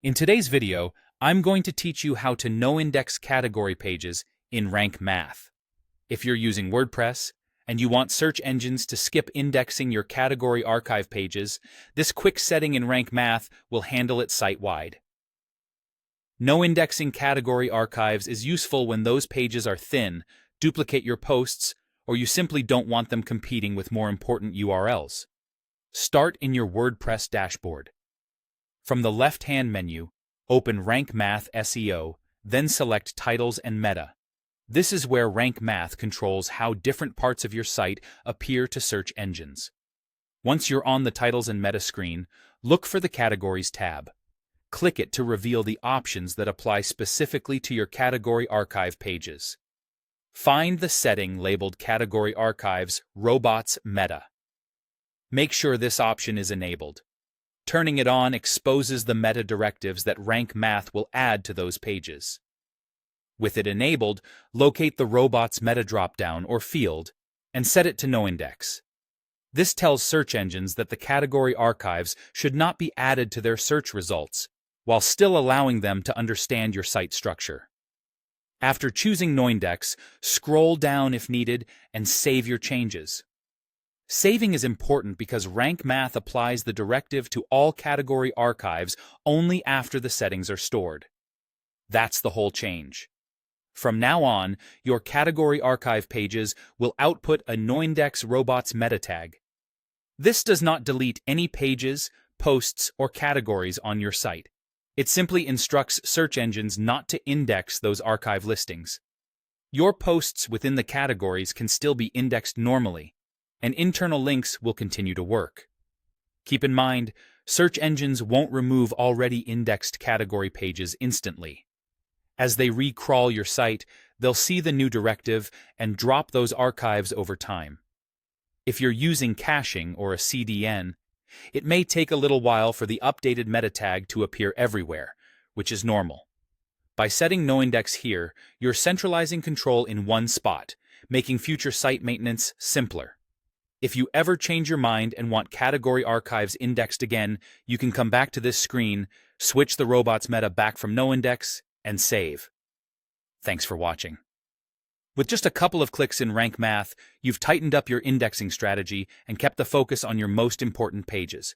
In today's video, I'm going to teach you how to Noindex category pages in Rank Math. If you're using WordPress and you want search engines to skip indexing your category archive pages, this quick setting in Rank Math will handle it site-wide. No-indexing category archives is useful when those pages are thin, duplicate your posts, or you simply don't want them competing with more important URLs. Start in your WordPress dashboard. From the left-hand menu, open Rank Math SEO, then select Titles and Meta. This is where Rank Math controls how different parts of your site appear to search engines. Once you're on the Titles and Meta screen, look for the Categories tab. Click it to reveal the options that apply specifically to your category archive pages. Find the setting labeled Category Archives Robots Meta. Make sure this option is enabled. Turning it on exposes the meta directives that Rank Math will add to those pages. With it enabled, locate the Robots Meta dropdown or field and set it to Noindex. This tells search engines that the category archives should not be added to their search results, while still allowing them to understand your site structure. After choosing Noindex, scroll down if needed and save your changes. Saving is important because Rank Math applies the directive to all category archives only after the settings are stored. That's the whole change. From now on, your category archive pages will output a Noindex Robots meta tag. This does not delete any pages, posts, or categories on your site. It simply instructs search engines not to index those archive listings. Your posts within the categories can still be indexed normally, and internal links will continue to work. Keep in mind, search engines won't remove already indexed category pages instantly. As they re-crawl your site, they'll see the new directive and drop those archives over time. If you're using caching or a CDN, it may take a little while for the updated meta tag to appear everywhere, which is normal. By setting Noindex here, you're centralizing control in one spot, making future site maintenance simpler. If you ever change your mind and want category archives indexed again, you can come back to this screen, switch the Robots meta back from Noindex, and save. Thanks for watching. With just a couple of clicks in Rank Math, you've tightened up your indexing strategy and kept the focus on your most important pages.